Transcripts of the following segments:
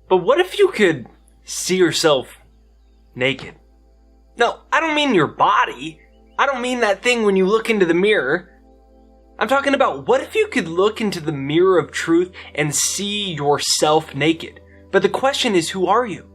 But what if you could see yourself naked? No, I don't mean your body. I don't mean that thing when you look into the mirror. I'm talking about what if you could look into the mirror of truth and see yourself naked? But the question is, who are you?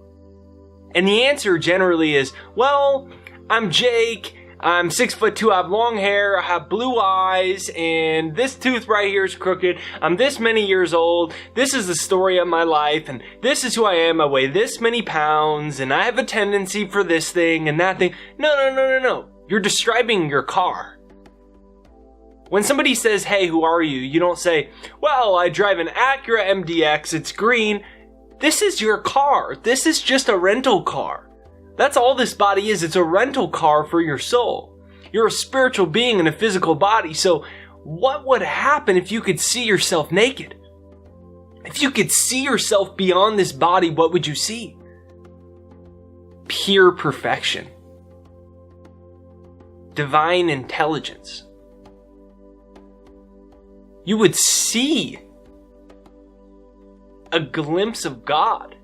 And the answer generally is, well, I'm Jake, I'm 6'2", I have long hair, I have blue eyes, and this tooth right here is crooked, I'm this many years old, this is the story of my life, and this is who I am, I weigh this many pounds, and I have a tendency for this thing and that thing. No. You're describing your car. When somebody says, hey, who are you? You don't say, well, I drive an Acura MDX, it's green. This is your car. This is just a rental car. That's all this body is. It's a rental car for your soul. You're a spiritual being in a physical body. So what would happen if you could see yourself naked? If you could see yourself beyond this body, what would you see? Pure perfection. Divine intelligence. You would see a glimpse of God.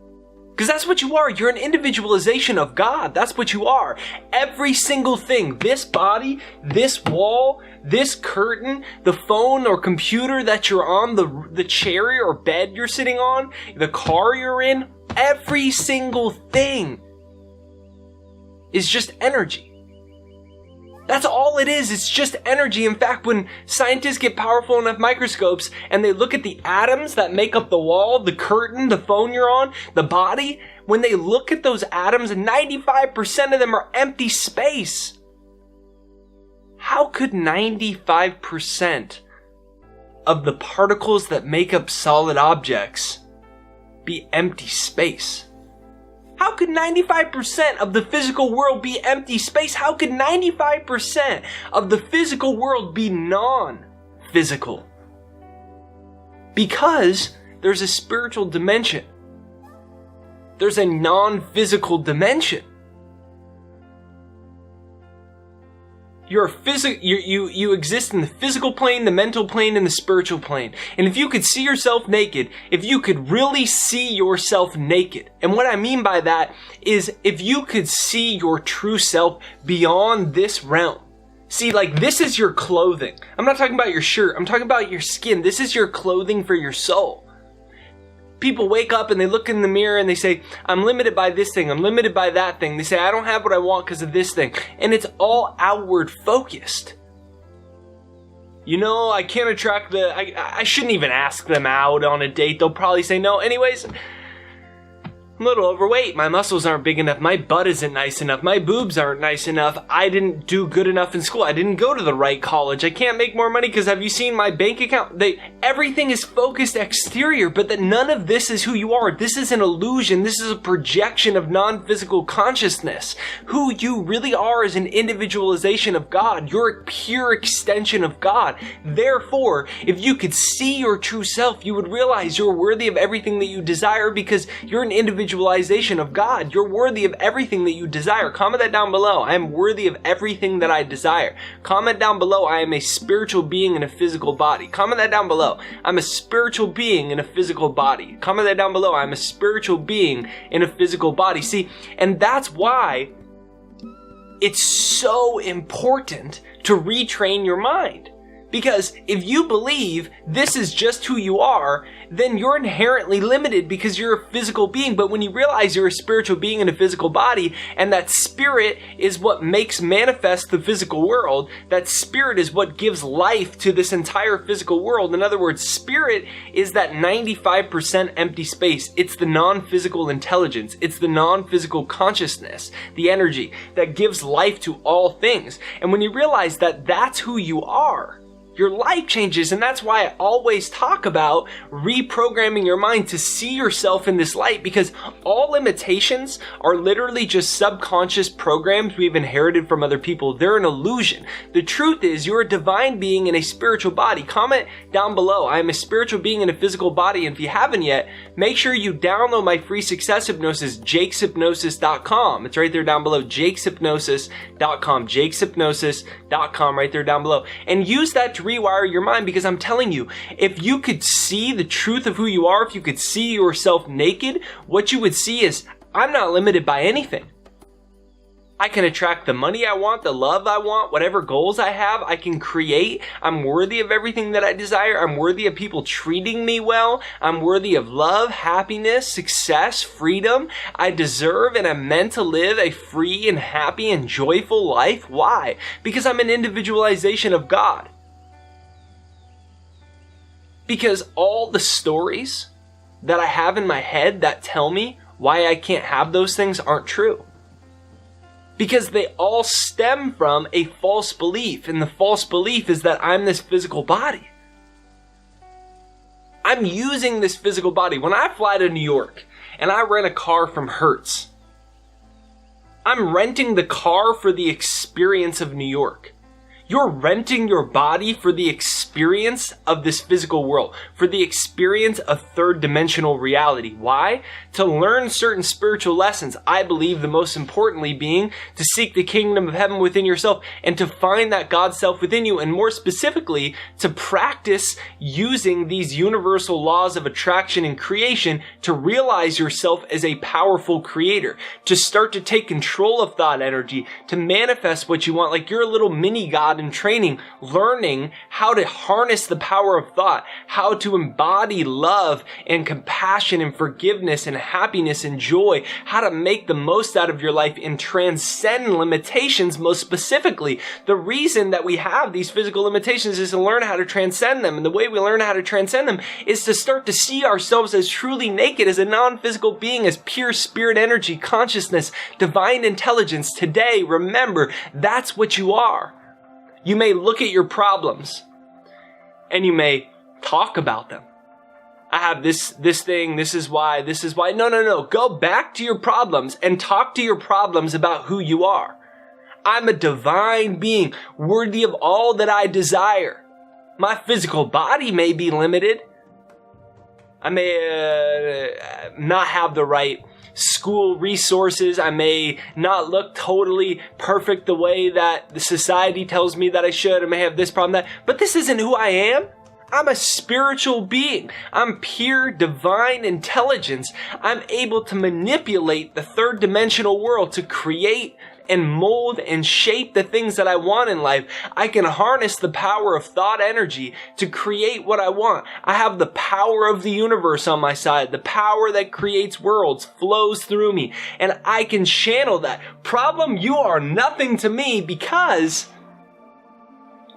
Because that's what you are. You're an individualization of God. That's what you are. Every single thing, this body, this wall, this curtain, the phone or computer that you're on, the chair or bed you're sitting on, the car you're in, every single thing is just energy. That's all it is. It's just energy. In fact, when scientists get powerful enough microscopes and they look at the atoms that make up the wall, the curtain, the phone you're on, the body, when they look at those atoms, 95% of them are empty space. How could 95% of the particles that make up solid objects be empty space? How could 95% of the physical world be empty space? How could 95% of the physical world be non-physical? Because there's a spiritual dimension. There's a non-physical dimension. You exist in the physical plane, the mental plane, and the spiritual plane. And if you could see yourself naked, if you could really see yourself naked, and what I mean by that is if you could see your true self beyond this realm. See, like, this is your clothing. I'm not talking about your shirt. I'm talking about your skin. This is your clothing for your soul. People wake up and they look in the mirror and they say, I'm limited by this thing, I'm limited by that thing. They say, I don't have what I want because of this thing. And it's all outward focused. You know, I can't attract I shouldn't even ask them out on a date. They'll probably say no. Anyways, I'm a little overweight. My muscles aren't big enough. My butt isn't nice enough. My boobs aren't nice enough. I didn't do good enough in school. I didn't go to the right college. I can't make more money because have you seen my bank account? Everything is focused exterior, but that none of this is who you are. This is an illusion. This is a projection of non-physical consciousness. Who you really are is an individualization of God. You're a pure extension of God. Therefore, if you could see your true self, you would realize you're worthy of everything that you desire because you're an individualization of God. You're worthy of everything that you desire. Comment that down below. I am worthy of everything that I desire. Comment down below. I am a spiritual being in a physical body. Comment that down below. I'm a spiritual being in a physical body. Comment that down below. I'm a spiritual being in a physical body. See, and that's why it's so important to retrain your mind. Because if you believe this is just who you are, then you're inherently limited because you're a physical being. But when you realize you're a spiritual being in a physical body, and that spirit is what makes manifest the physical world, that spirit is what gives life to this entire physical world. In other words, spirit is that 95% empty space. It's the non-physical intelligence. It's the non-physical consciousness, the energy that gives life to all things. And when you realize that that's who you are, your life changes. And that's why I always talk about reprogramming your mind to see yourself in this light, because all limitations are literally just subconscious programs we've inherited from other people. They're an illusion. The truth is you're a divine being in a spiritual body. Comment down below, I am a spiritual being in a physical body. And if you haven't yet, make sure you download my free success hypnosis, jakeshypnosis.com. It's right there down below, jakeshypnosis.com, jakeshypnosis.com, right there down below. And use that to rewire your mind, because I'm telling you, if you could see the truth of who you are, if you could see yourself naked, what you would see is, I'm not limited by anything. I can attract the money I want, the love I want, whatever goals I have, I can create. I'm worthy of everything that I desire. I'm worthy of people treating me well. I'm worthy of love, happiness, success, freedom. I deserve and am meant to live a free and happy and joyful life. Why? Because I'm an individualization of God. Because all the stories that I have in my head that tell me why I can't have those things aren't true. Because they all stem from a false belief, and the false belief is that I'm this physical body. I'm using this physical body. When I fly to New York and I rent a car from Hertz, I'm renting the car for the experience of New York. You're renting your body for the experience of this physical world, for the experience of third dimensional reality. Why? To learn certain spiritual lessons. I believe the most importantly being to seek the kingdom of heaven within yourself and to find that God self within you, and more specifically, to practice using these universal laws of attraction and creation to realize yourself as a powerful creator, to start to take control of thought energy, to manifest what you want, like you're a little mini God in training, learning how to harness the power of thought, how to embody love and compassion and forgiveness and happiness and joy, how to make the most out of your life and transcend limitations. Most specifically, the reason that we have these physical limitations is to learn how to transcend them. And the way we learn how to transcend them is to start to see ourselves as truly naked, as a non-physical being, as pure spirit energy, consciousness, divine intelligence. Today, remember, that's what you are. You may look at your problems and you may talk about them. I have this thing, this is why. No. Go back to your problems and talk to your problems about who you are. I'm a divine being, worthy of all that I desire. My physical body may be limited. I may not have the right school resources. I may not look totally perfect the way that the society tells me that I should. I may have this problem, that. But this isn't who I am. I'm a spiritual being. I'm pure divine intelligence. I'm able to manipulate the third dimensional world to create and mold and shape the things that I want in life. I can harness the power of thought energy to create what I want. I have the power of the universe on my side. The power that creates worlds flows through me, and I can channel that. Problem, you are nothing to me, because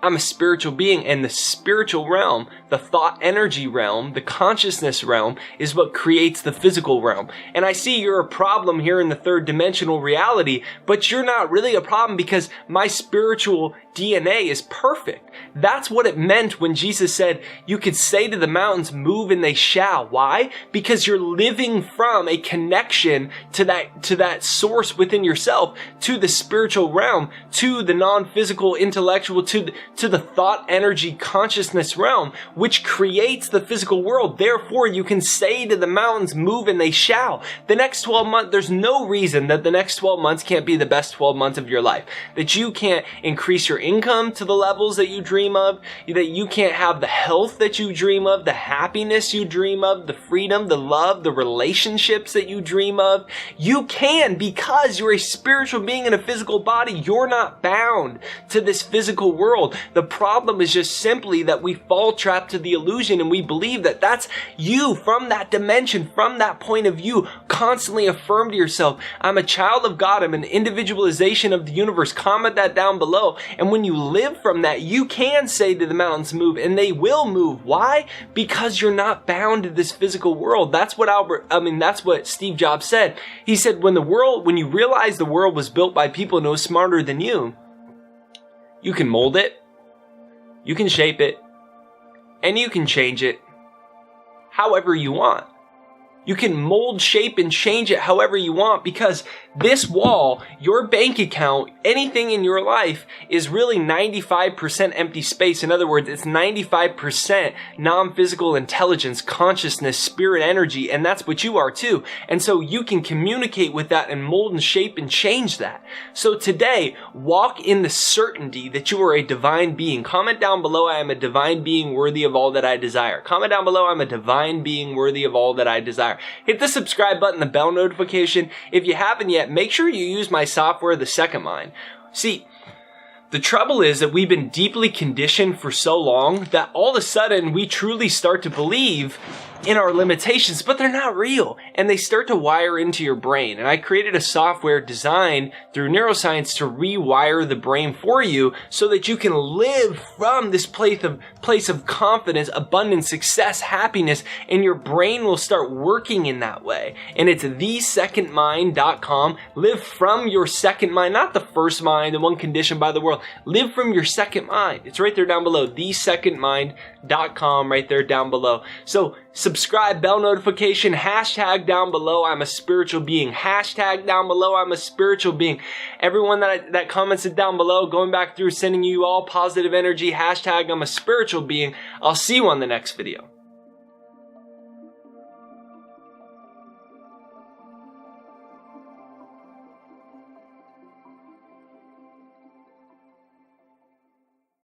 I'm a spiritual being, and the spiritual realm, the thought energy realm, the consciousness realm is what creates the physical realm. And I see you're a problem here in the third dimensional reality, but you're not really a problem because my spiritual DNA is perfect. That's what it meant when Jesus said, you could say to the mountains, move and they shall. Why? Because you're living from a connection to that source within yourself, to the spiritual realm, to the non-physical, intellectual, to the thought energy consciousness realm, which creates the physical world. Therefore, you can say to the mountains, move and they shall. The next 12 months, there's no reason that the next 12 months can't be the best 12 months of your life. That you can't increase your income to the levels that you dream of, that you can't have the health that you dream of, the happiness you dream of, the freedom, the love, the relationships that you dream of. You can, because you're a spiritual being in a physical body. You're not bound to this physical world. The problem is just simply that we fall trapped to the illusion, and we believe that that's you from that dimension, from that point of view. Constantly affirm to yourself, I'm a child of God. I'm an individualization of the universe. Comment that down below. And when you live from that, you can say to the mountains, move, and they will move. Why? Because you're not bound to this physical world. That's what Steve Jobs said. He said, when you realize the world was built by people no smarter than you can mold it, you can shape it, and you can change it however you want. You can mold, shape, and change it however you want, because This wall, your bank account, anything in your life is really 95% empty space. In other words, it's 95% non-physical intelligence, consciousness, spirit energy, and that's what you are too. And so you can communicate with that and mold and shape and change that. So today, walk in the certainty that you are a divine being. Comment down below, I am a divine being worthy of all that I desire. Comment down below, I'm a divine being worthy of all that I desire. Hit the subscribe button, the bell notification. If you haven't yet, make sure you use my software, The Second Mind. See, the trouble is that we've been deeply conditioned for so long that all of a sudden we truly start to believe in our limitations, but they're not real, and they start to wire into your brain. And I created a software designed through neuroscience to rewire the brain for you so that you can live from this place of confidence, abundance, success, happiness, and your brain will start working in that way. And it's thesecondmind.com. Live from your second mind, not the first mind, the one conditioned by the world. Live from your second mind. It's right there down below, thesecondmind.com, right there down below. So subscribe, bell notification, hashtag down below, I'm a spiritual being. Hashtag down below, I'm a spiritual being. Everyone that commented down below, going back through, sending you all positive energy, hashtag I'm a spiritual being. I'll see you on the next video.